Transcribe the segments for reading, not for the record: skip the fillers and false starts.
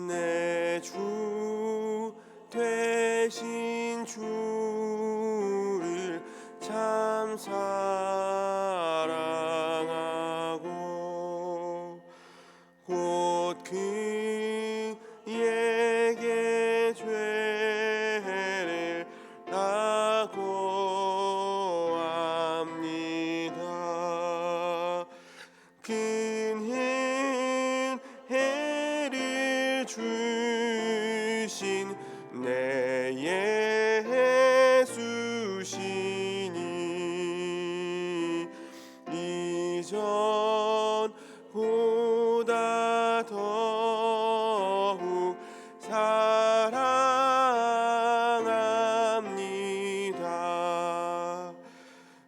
내 주 되신 주를 참 사랑하고 곧 그에게 죄를 다 고합니다. 큰 은혜를 주신 내 예수시니 이전보다 더욱 사랑합니다.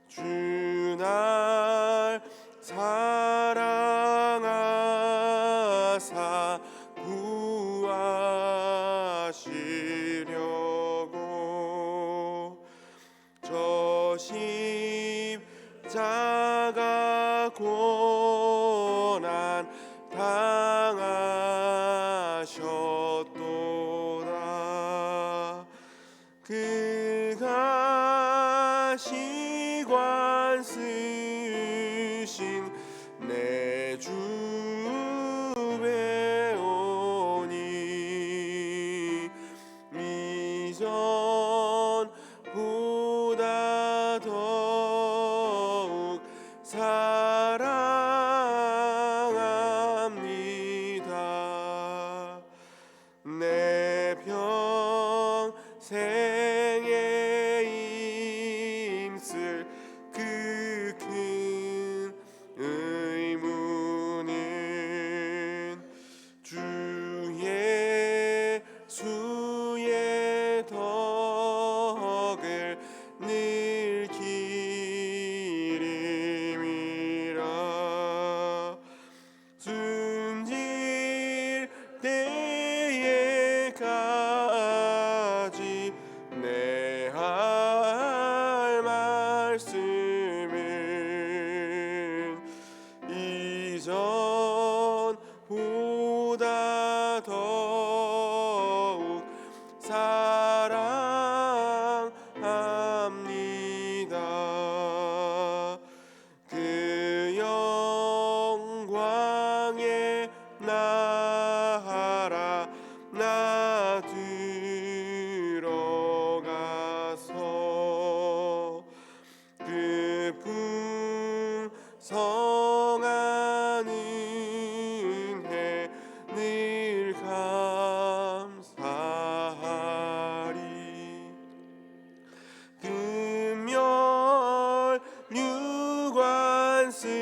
주 날 사랑하사 구하시려고 저 십자가 고난 당하셨도다. 그가 시관 쓰신 내 주 배우니 이전보다 더욱 사랑합니다. 내 평생에 힘쓸 그 큰 의무는 주 예수의 덕을 늘 기림이라. 숨질 때에까지 내 할 말씀은 이전보다 더욱 사랑합니다. 그 영광의 나라 나 들어가서 그 풍성한 은혜 늘 감사하리. 금열 유관 쓰고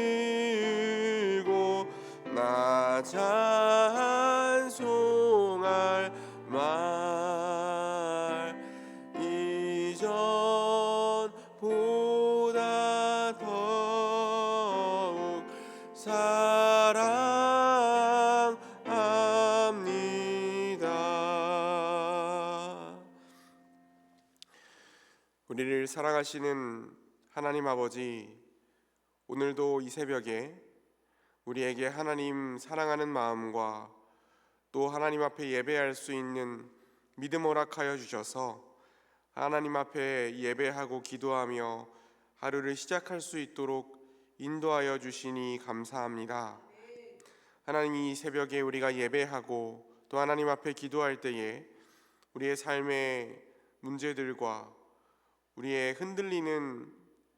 나 찬송할 말 이전보다 더욱 사랑합니다. 우리를 사랑하시는 하나님 아버지, 오늘도 이 새벽에 우리에게 하나님 사랑하는 마음과 또 하나님 앞에 예배할 수 있는 믿음 허락하여 주셔서 하나님 앞에 예배하고 기도하며 하루를 시작할 수 있도록 인도하여 주시니 감사합니다. 하나님, 이 새벽에 우리가 예배하고 또 하나님 앞에 기도할 때에 우리의 삶의 문제들과 우리의 흔들리는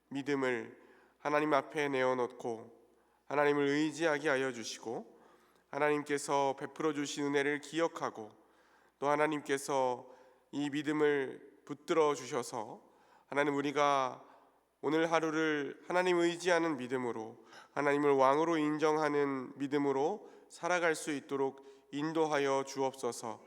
믿음을 하나님 앞에 내어놓고 하나님을 의지하게 하여 주시고, 하나님께서 베풀어 주신 은혜를 기억하고 또 하나님께서 이 믿음을 붙들어 주셔서 하나님, 우리가 오늘 하루를 하나님 의지하는 믿음으로, 하나님을 왕으로 인정하는 믿음으로 살아갈 수 있도록 인도하여 주옵소서.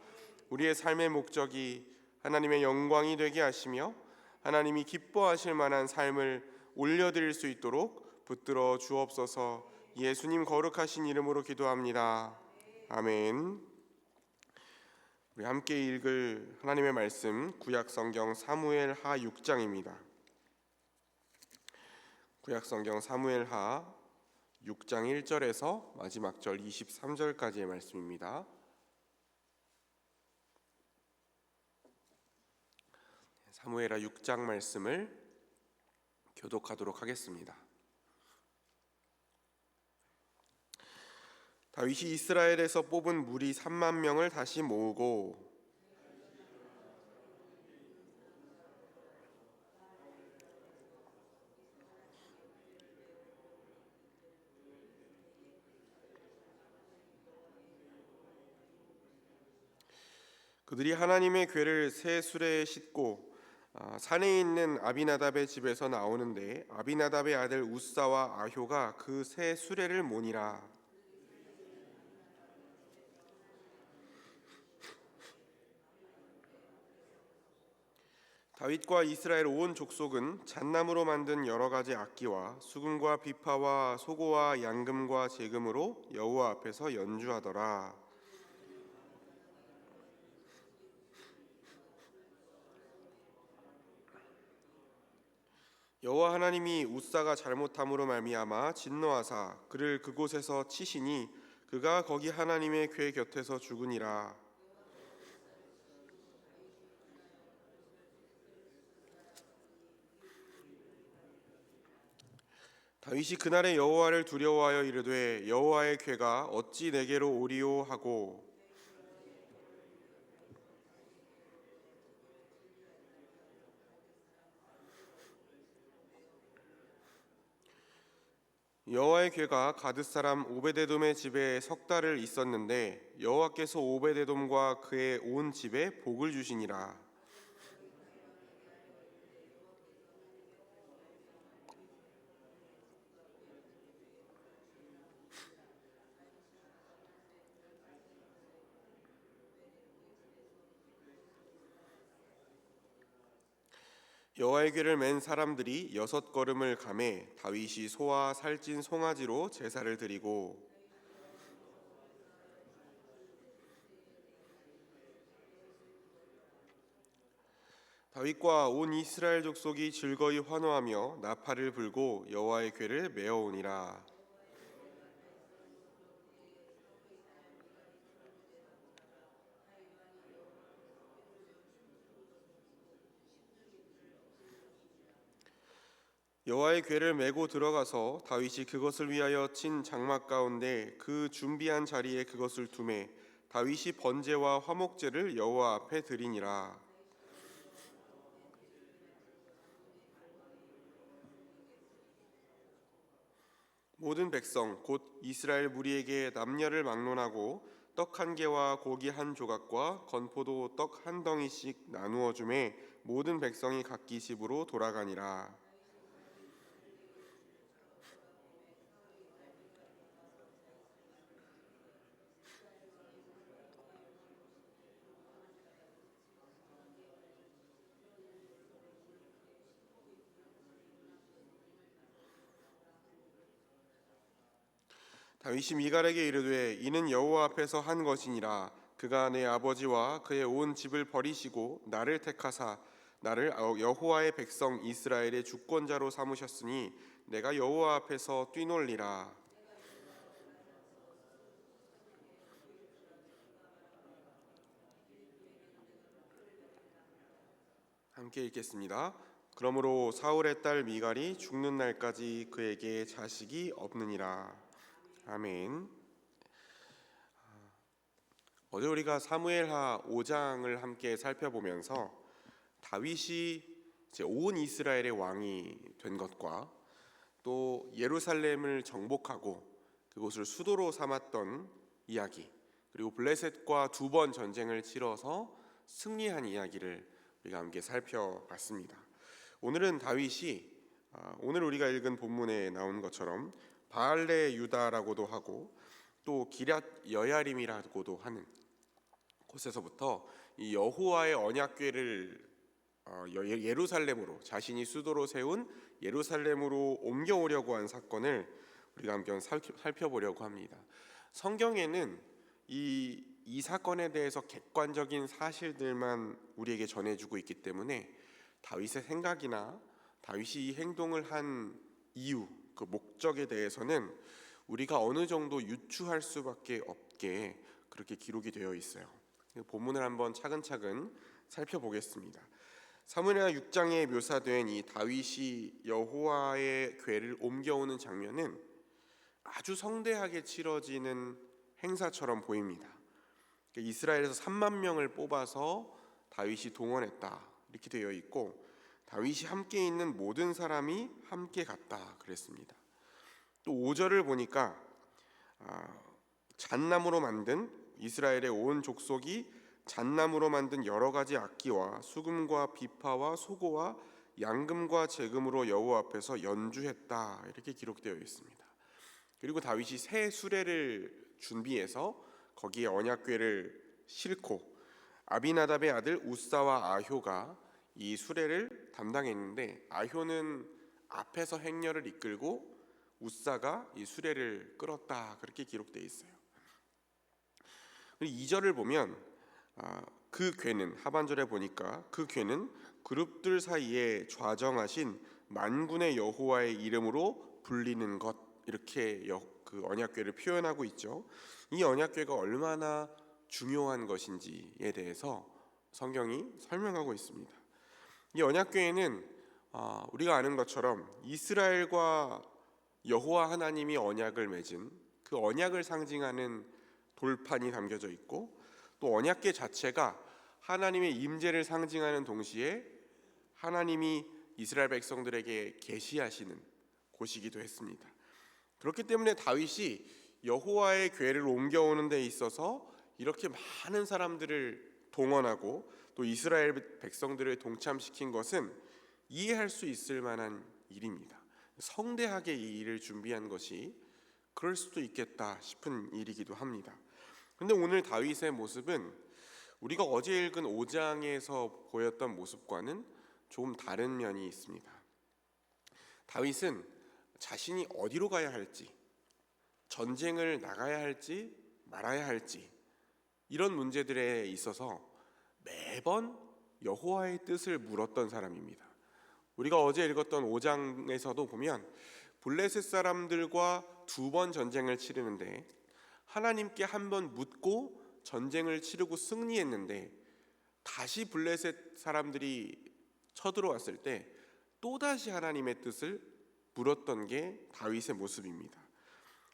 우리의 삶의 목적이 하나님의 영광이 되게 하시며 하나님이 기뻐하실 만한 삶을 올려드릴 수 있도록 붙들어 주옵소서. 예수님 거룩하신 이름으로 기도합니다. 아멘. 우리 함께 읽을 하나님의 말씀, 구약성경 사무엘하 6장입니다. 구약성경 사무엘하 6장 1절에서 마지막 절 23절까지의 말씀입니다. 사무엘하 6장 말씀을 교독하도록 하겠습니다. 다윗이 이스라엘에서 뽑은 무리 3만 명을 다시 모으고 그들이 하나님의 궤를 새 수레에 싣고 산에 있는 아비나답의 집에서 나오는데 아비나답의 아들 우사와 아효가 그 새 수레를 모니라. 다윗과 이스라엘 온 족속은 잣나무로 만든 여러 가지 악기와 수금과 비파와 소고와 양금과 제금으로 여호와 앞에서 연주하더라. 여호와 하나님이 우사가 잘못함으로 말미암아 진노하사 그를 그곳에서 치시니 그가 거기 하나님의 궤 곁에서 죽으니라. 다윗이 그날에 여호와를 두려워하여 이르되 여호와의 궤가 어찌 내게로 오리오 하고 여호와의 궤가 가드 사람 오베데돔의 집에 석 달을 있었는데 여호와께서 오베데돔과 그의 온 집에 복을 주시니라. 여호와의 궤를 맨 사람들이 6걸음을 가매 다윗이 소와 살찐 송아지로 제사를 드리고 다윗과 온 이스라엘 족속이 즐거이 환호하며 나팔을 불고 여호와의 궤를 메어오니라. 여호와의 궤를 메고 들어가서 다윗이 그것을 위하여 친 장막 가운데 그 준비한 자리에 그것을 두매 다윗이 번제와 화목제를 여호와 앞에 드리니라. 모든 백성 곧 이스라엘 무리에게 남녀를 막론하고 떡 한 개와 고기 한 조각과 건포도 떡 한 덩이씩 나누어 주매 모든 백성이 각기 집으로 돌아가니라. 다윗이 미갈에게 이르되 이는 여호와 앞에서 한 것이니라. 그가 내 아버지와 그의 온 집을 버리시고 나를 택하사 나를 여호와의 백성 이스라엘의 주권자로 삼으셨으니 내가 여호와 앞에서 뛰놀리라. 함께 읽겠습니다. 그러므로 사울의 딸 미갈이 죽는 날까지 그에게 자식이 없느니라. 아멘. 어제 우리가 사무엘하 5장을 함께 살펴보면서 다윗이 이제 온 이스라엘의 왕이 된 것과 또 예루살렘을 정복하고 그곳을 수도로 삼았던 이야기, 그리고 블레셋과 2번 전쟁을 치러서 승리한 이야기를 우리가 함께 살펴봤습니다. 오늘은 다윗이 오늘 우리가 읽은 본문에 나온 것처럼 바알레 유다라고도 하고 또 기럇 여야림이라고도 하는 곳에서부터 이 여호와의 언약궤를 예루살렘으로 자신이 수도로 세운 예루살렘으로 옮겨오려고 한 사건을 우리가 함께 살펴보려고 합니다. 성경에는 이 사건에 대해서 객관적인 사실들만 우리에게 전해주고 있기 때문에 다윗의 생각이나 다윗이 이 행동을 한 이유, 그 목적에 대해서는 우리가 어느 정도 유추할 수밖에 없게 그렇게 기록이 되어 있어요. 본문을 한번 차근차근 살펴보겠습니다. 사무엘하 6장에 묘사된 이 다윗이 여호와의 궤를 옮겨오는 장면은 아주 성대하게 치러지는 행사처럼 보입니다. 이스라엘에서 3만 명을 뽑아서 다윗이 동원했다 이렇게 되어 있고, 다윗이 함께 있는 모든 사람이 함께 갔다 그랬습니다. 또 5절을 보니까 잣나무로 만든, 이스라엘의 온 족속이 잣나무로 만든 여러 가지 악기와 수금과 비파와 소고와 양금과 제금으로 여호와 앞에서 연주했다 이렇게 기록되어 있습니다. 그리고 다윗이 새 수레를 준비해서 거기에 언약궤를 싣고 아비나답의 아들 우사와 아효가 이 수레를 담당했는데, 아효는 앞에서 행렬을 이끌고 우사가 이 수레를 끌었다 그렇게 기록되어 있어요. 그리고 2절을 보면 그 궤는, 하반절에 보니까 그 궤는 그룹들 사이에 좌정하신 만군의 여호와의 이름으로 불리는 것, 이렇게 그 언약궤를 표현하고 있죠. 이 언약궤가 얼마나 중요한 것인지에 대해서 성경이 설명하고 있습니다. 이 언약궤에는 우리가 아는 것처럼 이스라엘과 여호와 하나님이 언약을 맺은 그 언약을 상징하는 돌판이 담겨져 있고, 또 언약궤 자체가 하나님의 임재를 상징하는 동시에 하나님이 이스라엘 백성들에게 계시하시는 곳이기도 했습니다. 그렇기 때문에 다윗이 여호와의 궤를 옮겨오는 데 있어서 이렇게 많은 사람들을 동원하고 또 이스라엘 백성들을 동참시킨 것은 이해할 수 있을 만한 일입니다. 성대하게 이 일을 준비한 것이 그럴 수도 있겠다 싶은 일이기도 합니다. 그런데 오늘 다윗의 모습은 우리가 어제 읽은 5장에서 보였던 모습과는 조금 다른 면이 있습니다. 다윗은 자신이 어디로 가야 할지, 전쟁을 나가야 할지 말아야 할지, 이런 문제들에 있어서 매번 여호와의 뜻을 물었던 사람입니다. 우리가 어제 읽었던 5장에서도 보면 블레셋 사람들과 2번 전쟁을 치르는데 하나님께 한 번 묻고 전쟁을 치르고 승리했는데, 다시 블레셋 사람들이 쳐들어왔을 때 또다시 하나님의 뜻을 물었던 게 다윗의 모습입니다.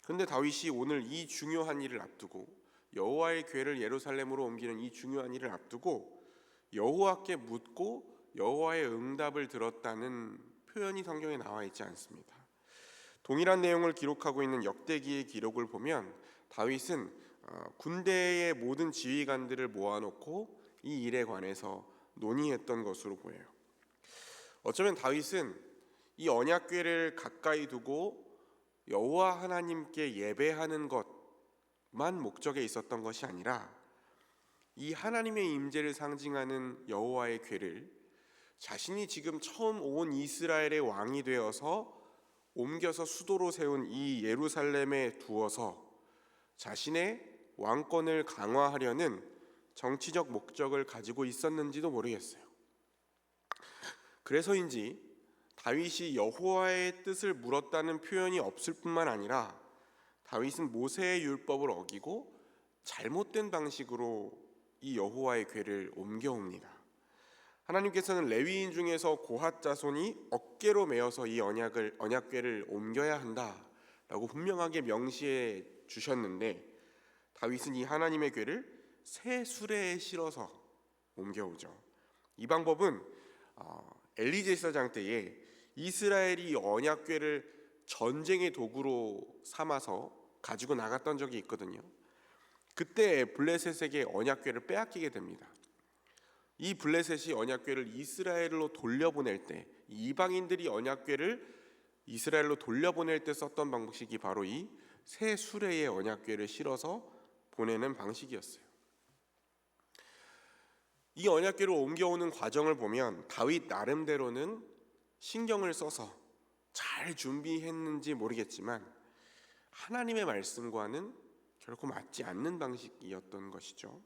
그런데 다윗이 오늘 이 중요한 일을 앞두고, 여호와의 궤를 예루살렘으로 옮기는 이 중요한 일을 앞두고 여호와께 묻고 여호와의 응답을 들었다는 표현이 성경에 나와 있지 않습니다. 동일한 내용을 기록하고 있는 역대기의 기록을 보면 다윗은 군대의 모든 지휘관들을 모아놓고 이 일에 관해서 논의했던 것으로 보여요. 어쩌면 다윗은 이 언약궤를 가까이 두고 여호와 하나님께 예배하는 것만 목적에 있었던 것이 아니라 이 하나님의 임재를 상징하는 여호와의 궤를 자신이 지금 처음 온 이스라엘의 왕이 되어서 옮겨서 수도로 세운 이 예루살렘에 두어서 자신의 왕권을 강화하려는 정치적 목적을 가지고 있었는지도 모르겠어요. 그래서인지 다윗이 여호와의 뜻을 물었다는 표현이 없을 뿐만 아니라 다윗은 모세의 율법을 어기고 잘못된 방식으로 이 여호와의 궤를 옮겨옵니다. 하나님께서는 레위인 중에서 고핫 자손이 어깨로 메어서 이 언약궤를 옮겨야 한다라고 분명하게 명시해 주셨는데, 다윗은 이 하나님의 궤를 새 수레에 실어서 옮겨오죠. 이 방법은 엘리 제사장 때에 이스라엘이 언약궤를 전쟁의 도구로 삼아서 가지고 나갔던 적이 있거든요. 그때 블레셋에게 언약궤를 빼앗기게 됩니다. 이 블레셋이 언약궤를 이스라엘로 돌려보낼 때, 이방인들이 언약궤를 이스라엘로 돌려보낼 때 썼던 방식이 바로 이 새 수레에 언약궤를 실어서 보내는 방식이었어요. 이 언약궤를 옮겨오는 과정을 보면 다윗 나름대로는 신경을 써서 잘 준비했는지 모르겠지만 하나님의 말씀과는 결코 맞지 않는 방식이었던 것이죠.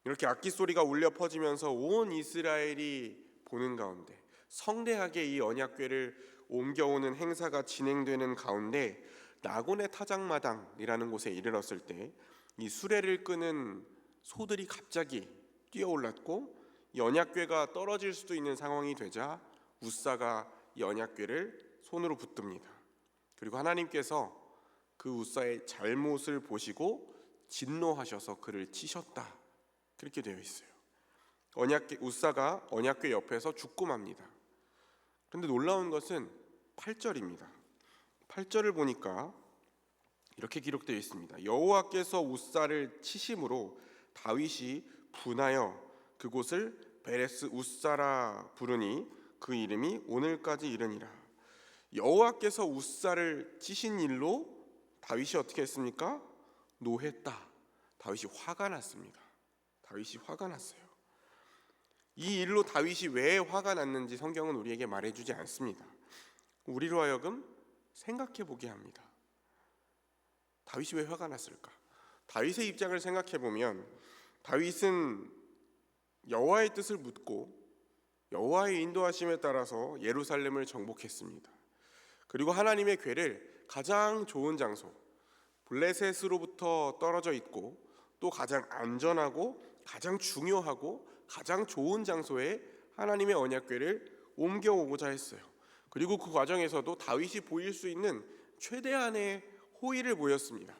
이렇게 악기 소리가 울려 퍼지면서 온 이스라엘이 보는 가운데 성대하게 이 언약궤를 옮겨오는 행사가 진행되는 가운데 나곤의 타작마당이라는 곳에 이르렀을 때 이 수레를 끄는 소들이 갑자기 뛰어올랐고 이 언약궤가 떨어질 수도 있는 상황이 되자 우사가 이 언약궤를 손으로 붙듭니다. 그리고 하나님께서 그 우사의 잘못을 보시고 진노하셔서 그를 치셨다, 그렇게 되어 있어요. 우사가 언약궤 옆에서 죽고 맙니다. 그런데 놀라운 것은 8절입니다. 8절을 보니까 이렇게 기록되어 있습니다. 여호와께서 우사를 치심으로 다윗이 분하여 그곳을 베레스 우사라 부르니 그 이름이 오늘까지 이르니라. 여호와께서 우사를 치신 일로 다윗이 어떻게 했습니까? 노했다. 다윗이 화가 났습니다. 다윗이 화가 났어요. 이 일로 다윗이 왜 화가 났는지 성경은 우리에게 말해주지 않습니다. 우리로 하여금 생각해 보게 합니다. 다윗이 왜 화가 났을까? 다윗의 입장을 생각해 보면 다윗은 여호와의 뜻을 묻고 여호와의 인도하심에 따라서 예루살렘을 정복했습니다. 그리고 하나님의 궤를 가장 좋은 장소, 블레셋으로부터 떨어져 있고 또 가장 안전하고 가장 중요하고 가장 좋은 장소에 하나님의 언약궤를 옮겨오고자 했어요. 그리고 그 과정에서도 다윗이 보일 수 있는 최대한의 호의를 보였습니다.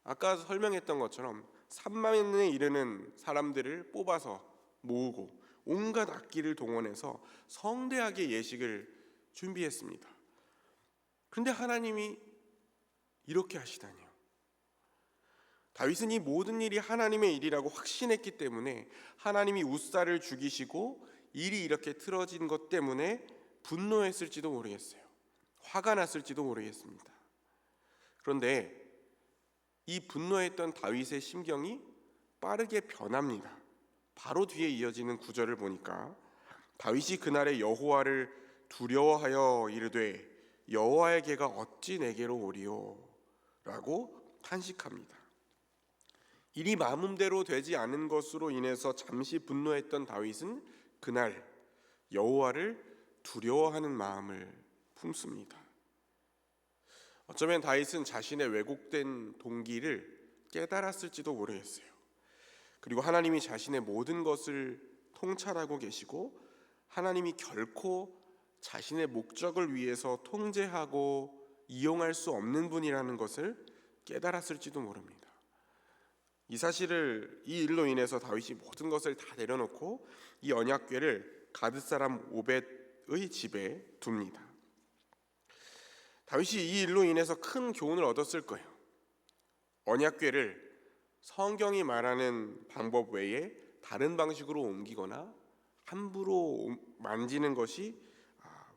아까 설명했던 것처럼 3만에 이르는 사람들을 뽑아서 모으고 온갖 악기를 동원해서 성대하게 예식을 준비했습니다. 그런데 하나님이 이렇게 하시다니요. 다윗은 이 모든 일이 하나님의 일이라고 확신했기 때문에 하나님이 우사를 죽이시고 일이 이렇게 틀어진 것 때문에 분노했을지도 모르겠어요. 화가 났을지도 모르겠습니다. 그런데 이 분노했던 다윗의 심경이 빠르게 변합니다. 바로 뒤에 이어지는 구절을 보니까 다윗이 그날에 여호와를 두려워하여 이르되 여호와의 궤가 어찌 내게로 오리요 라고 탄식합니다. 일이 마음대로 되지 않은 것으로 인해서 잠시 분노했던 다윗은 그날 여호와를 두려워하는 마음을 품습니다. 어쩌면 다윗은 자신의 왜곡된 동기를 깨달았을지도 모르겠어요. 그리고 하나님이 자신의 모든 것을 통찰하고 계시고 하나님이 결코 자신의 목적을 위해서 통제하고 이용할 수 없는 분이라는 것을 깨달았을지도 모릅니다. 이 일로 인해서 다윗이 모든 것을 다 내려놓고 이 언약궤를 가드 사람 오벳의 집에 둡니다. 다윗이 이 일로 인해서 큰 교훈을 얻었을 거예요. 언약궤를 성경이 말하는 방법 외에 다른 방식으로 옮기거나 함부로 만지는 것이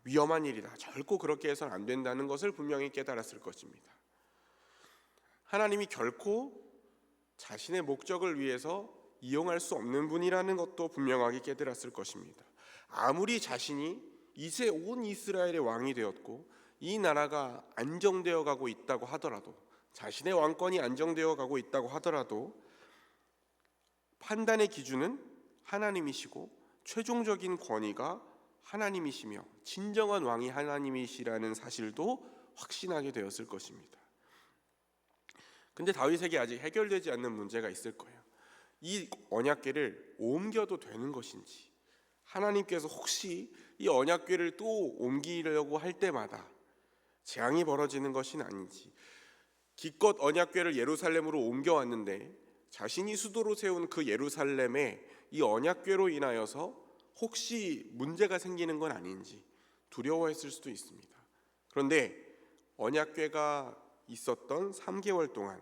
위험한 일이다. 결코 그렇게 해서는 안 된다는 것을 분명히 깨달았을 것입니다. 하나님이 결코 자신의 목적을 위해서 이용할 수 없는 분이라는 것도 분명하게 깨달았을 것입니다. 아무리 자신이 이제 온 이스라엘의 왕이 되었고 이 나라가 안정되어 가고 있다고 하더라도, 자신의 왕권이 안정되어 가고 있다고 하더라도 판단의 기준은 하나님이시고 최종적인 권위가 하나님이시며 진정한 왕이 하나님이시라는 사실도 확신하게 되었을 것입니다. 근데 다윗에게 아직 해결되지 않는 문제가 있을 거예요. 이 언약궤를 옮겨도 되는 것인지, 하나님께서 혹시 이 언약궤를 또 옮기려고 할 때마다 재앙이 벌어지는 것은 아닌지, 기껏 언약궤를 예루살렘으로 옮겨왔는데 자신이 수도로 세운 그 예루살렘에 이 언약궤로 인하여서 혹시 문제가 생기는 건 아닌지 두려워했을 수도 있습니다. 그런데 언약궤가 있었던 3개월 동안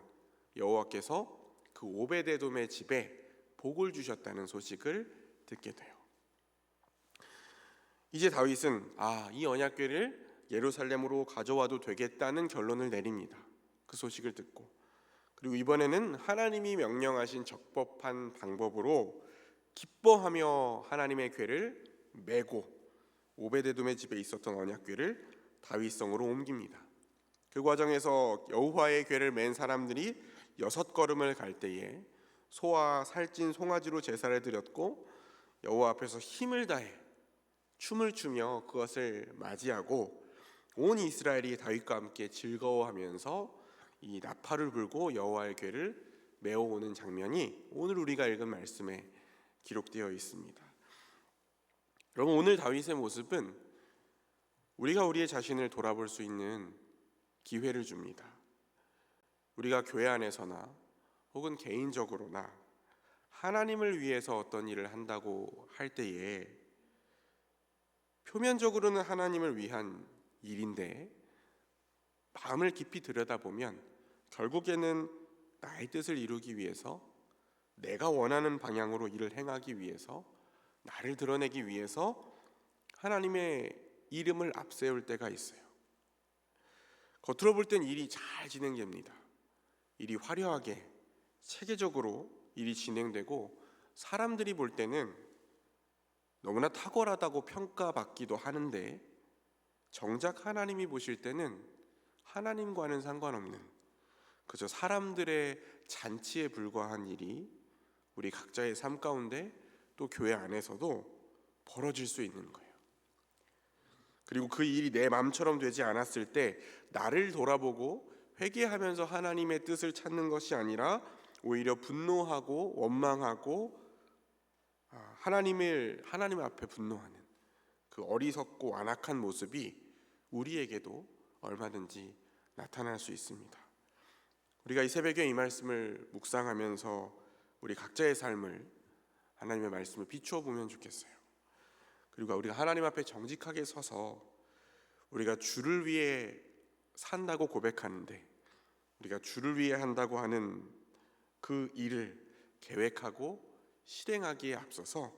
여호와께서 그 오베데돔의 집에 복을 주셨다는 소식을 듣게 돼요. 이제 다윗은 이 언약궤를 예루살렘으로 가져와도 되겠다는 결론을 내립니다. 그 소식을 듣고, 그리고 이번에는 하나님이 명령하신 적법한 방법으로 기뻐하며 하나님의 궤를 메고 오베데돔의 집에 있었던 언약궤를 다윗성으로 옮깁니다. 그 과정에서 여호와의 궤를 맨 사람들이 6걸음을 갈 때에 소와 살찐 송아지로 제사를 드렸고 여호와 앞에서 힘을 다해 춤을 추며 그것을 맞이하고 온 이스라엘이 다윗과 함께 즐거워하면서 이 나팔을 불고 여호와의 궤를 메어오는 장면이 오늘 우리가 읽은 말씀에 기록되어 있습니다. 여러분, 오늘 다윗의 모습은 우리가 우리의 자신을 돌아볼 수 있는 기회를 줍니다. 우리가 교회 안에서나 혹은 개인적으로나 하나님을 위해서 어떤 일을 한다고 할 때에 표면적으로는 하나님을 위한 일인데 마음을 깊이 들여다보면 결국에는 나의 뜻을 이루기 위해서, 내가 원하는 방향으로 일을 행하기 위해서, 나를 드러내기 위해서 하나님의 이름을 앞세울 때가 있어요. 겉으로 볼 땐 일이 잘 진행됩니다. 일이 화려하게 체계적으로 일이 진행되고 사람들이 볼 때는 너무나 탁월하다고 평가받기도 하는데 정작 하나님이 보실 때는 하나님과는 상관없는 그저 사람들의 잔치에 불과한 일이 우리 각자의 삶 가운데 또 교회 안에서도 벌어질 수 있는 거예요. 그리고 그 일이 내 마음처럼 되지 않았을 때 나를 돌아보고 회개하면서 하나님의 뜻을 찾는 것이 아니라 오히려 분노하고 원망하고 하나님 앞에 분노하는 그 어리석고 완악한 모습이 우리에게도 얼마든지 나타날 수 있습니다. 우리가 이 새벽에 이 말씀을 묵상하면서 우리 각자의 삶을 하나님의 말씀을 비추어 보면 좋겠어요. 그리고 우리가 하나님 앞에 정직하게 서서 우리가 주를 위해 산다고 고백하는데 우리가 주를 위해 한다고 하는 그 일을 계획하고 실행하기에 앞서서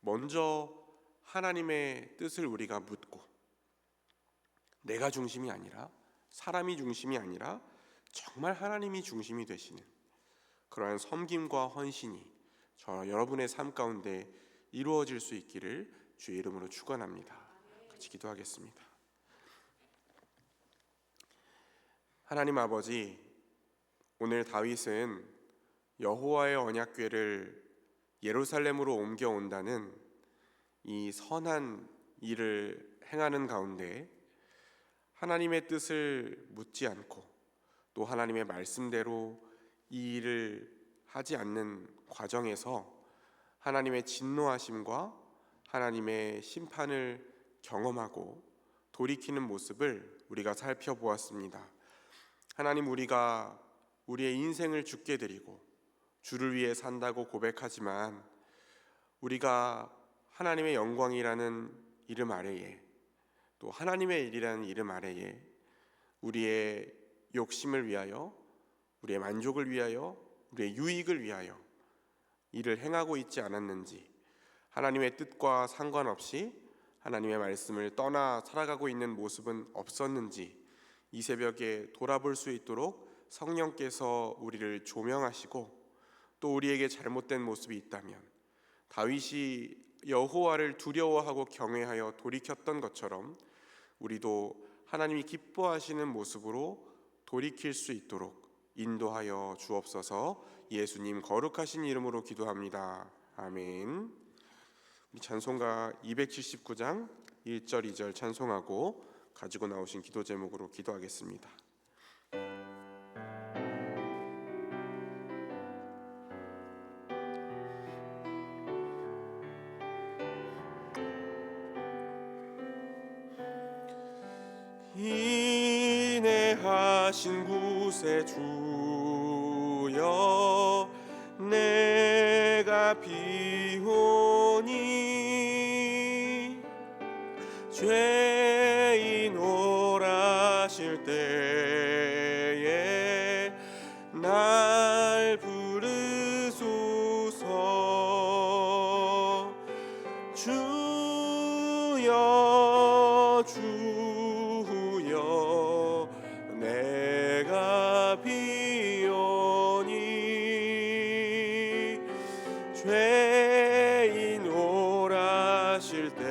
먼저 하나님의 뜻을 우리가 묻고 내가 중심이 아니라 사람이 중심이 아니라 정말 하나님이 중심이 되시는 그러한 섬김과 헌신이 여러분의 삶 가운데 이루어질 수 있기를 주의 이름으로 축원합니다. 같이 기도하겠습니다. 하나님 아버지, 오늘 다윗은 여호와의 언약궤를 예루살렘으로 옮겨온다는 이 선한 일을 행하는 가운데 하나님의 뜻을 묻지 않고 또 하나님의 말씀대로 이 일을 하지 않는 과정에서 하나님의 진노하심과 하나님의 심판을 경험하고 돌이키는 모습을 우리가 살펴보았습니다. 하나님, 우리가 우리의 인생을 주께 드리고 주를 위해 산다고 고백하지만 우리가 하나님의 영광이라는 이름 아래에 또 하나님의 일이라는 이름 아래에 우리의 욕심을 위하여, 우리의 만족을 위하여, 우리의 유익을 위하여 일을 행하고 있지 않았는지, 하나님의 뜻과 상관없이 하나님의 말씀을 떠나 살아가고 있는 모습은 없었는지 이 새벽에 돌아볼 수 있도록 성령께서 우리를 조명하시고 또 우리에게 잘못된 모습이 있다면 다윗이 여호와를 두려워하고 경외하여 돌이켰던 것처럼 우리도 하나님이 기뻐하시는 모습으로 돌이킬 수 있도록 인도하여 주옵소서. 예수님 거룩하신 이름으로 기도합니다. 아멘. 우리 찬송가 279장 1절 2절 찬송하고 가지고 나오신 기도 제목으로 기도하겠습니다. 인내하신 구세주여 내가 비오니 죄인 오라실 때에 날 부르소서. 주여 주여 내가 비오니 죄인 오라실 때에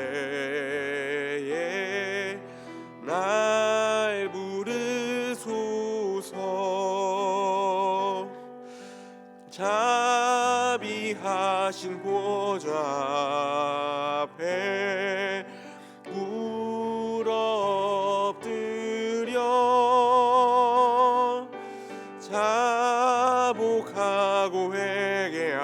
날 부르소서. 자비하신 보좌 앞에 물어 엎드려 자복하고 회개하니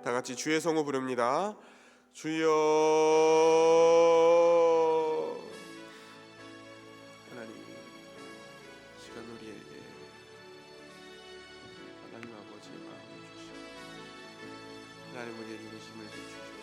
다 같이 주의 성호 부릅니다. 주여. 하나님, 시간 우리에게 하나님 아버지의 마음을 주시고 하나님 우리의 중심을 주시고